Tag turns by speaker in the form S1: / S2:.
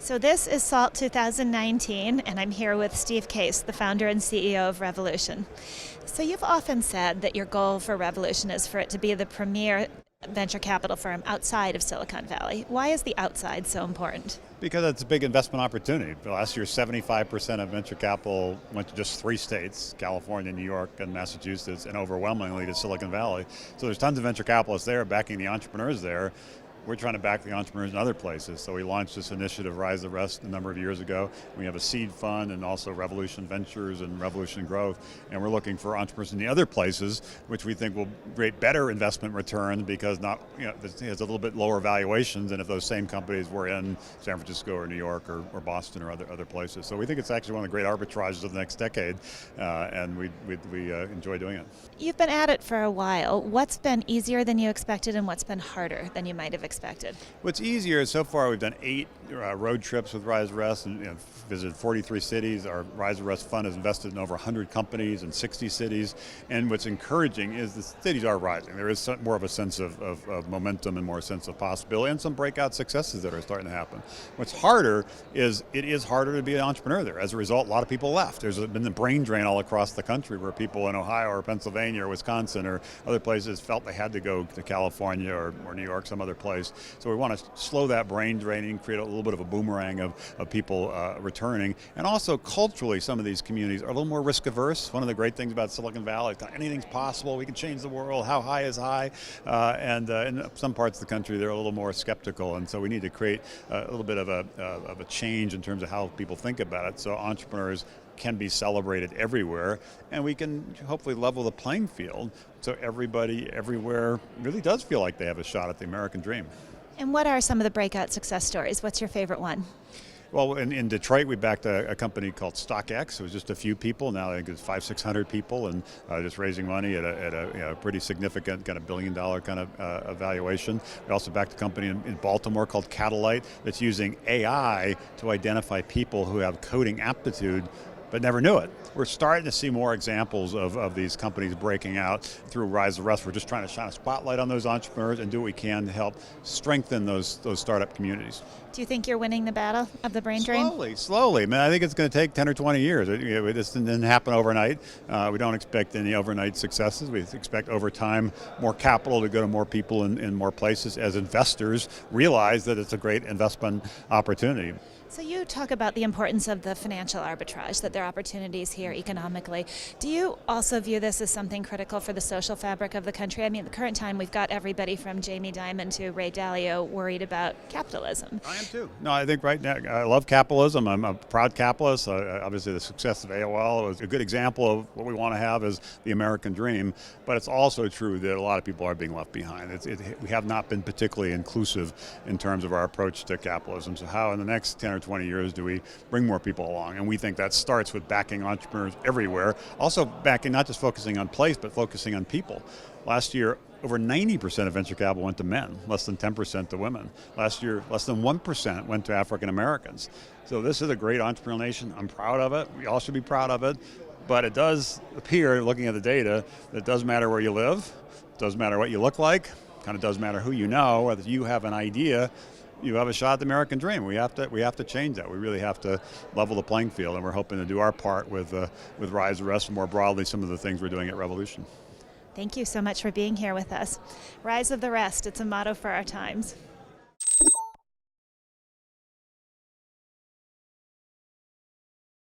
S1: So this is SALT 2019, and I'm here with Steve Case, the founder and CEO of Revolution. So you've often said that your goal for Revolution is for it to be the premier venture capital firm outside of Silicon Valley. Why is the outside so important?
S2: Because it's a big investment opportunity. Last year, 75% of venture capital went to just 3 states, California, New York, and Massachusetts, and overwhelmingly to Silicon Valley. So there's tons of venture capitalists there backing the entrepreneurs there. We're trying to back the entrepreneurs in other places. So we launched this initiative, Rise the Rest, a number of years ago. We have a seed fund and also Revolution Ventures and Revolution Growth. And we're looking for entrepreneurs in the other places, which we think will create better investment returns because it has a little bit lower valuations than if those same companies were in San Francisco or New York or Boston or other places. So we think it's actually one of the great arbitrages of the next decade, and we enjoy doing it.
S1: You've been at it for a while. What's been easier than you expected and what's been harder than you might have expected?
S2: What's easier is so far we've done 8 road trips with Rise the Rest and visited 43 cities. Our Rise the Rest fund has invested in over 100 companies in 60 cities. And what's encouraging is the cities are rising. There is more of a sense of momentum and more sense of possibility and some breakout successes that are starting to happen. What's harder is it is harder to be an entrepreneur there. As a result, a lot of people left. There's been the brain drain all across the country where people in Ohio or Pennsylvania or Wisconsin or other places felt they had to go to California or New York, some other place. So we want to slow that brain draining, create a little bit of a boomerang of people returning. And also culturally, some of these communities are a little more risk averse. One of the great things about Silicon Valley, anything's possible, we can change the world, how high is high? And in some parts of the country, they're a little more skeptical. And so we need to create a little bit of a change in terms of how people think about it. So entrepreneurs can be celebrated everywhere, and we can hopefully level the playing field so everybody everywhere really does feel like they have a shot at the American dream.
S1: And what are some of the breakout success stories? What's your favorite one?
S2: Well, in Detroit, we backed a company called StockX. It was just a few people. Now I think it's 500-600 people, and just raising money at a pretty significant kind of $1 billion kind of valuation. We also backed a company in Baltimore called Catalyte that's using AI to identify people who have coding aptitude but never knew it. We're starting to see more examples of these companies breaking out through Rise the Rest. We're just trying to shine a spotlight on those entrepreneurs and do what we can to help strengthen those startup communities.
S1: Do you think you're winning the battle of the brain drain?
S2: Slowly. I mean, I think it's going to take 10 or 20 years. This didn't happen overnight. We don't expect any overnight successes. We expect over time more capital to go to more people in more places as investors realize that it's a great investment opportunity.
S1: So you talk about the importance of the financial arbitrage, that there are opportunities here economically. Do you also view this as something critical for the social fabric of the country? I mean, at the current time, we've got everybody from Jamie Dimon to Ray Dalio worried about capitalism.
S2: I am too. No, I think right now, I love capitalism. I'm a proud capitalist. Obviously, the success of AOL was a good example of what we want to have as the American dream. But it's also true that a lot of people are being left behind. We have not been particularly inclusive in terms of our approach to capitalism. So how in the next 10 or 20 years do we bring more people along? And we think that starts with backing entrepreneurs everywhere. Also backing, not just focusing on place, but focusing on people. Last year, over 90% of venture capital went to men, less than 10% to women. Last year, less than 1% went to African Americans. So this is a great entrepreneurial nation. I'm proud of it. We all should be proud of it. But it does appear, looking at the data, that it does matter where you live, it does matter what you look like, kind of does matter who you know, whether you have an idea, you have a shot at the American dream. We have to change that. We really have to level the playing field, and we're hoping to do our part with Rise the Rest and more broadly some of the things we're doing at Revolution.
S1: Thank you so much for being here with us. Rise of the Rest, it's a motto for our times.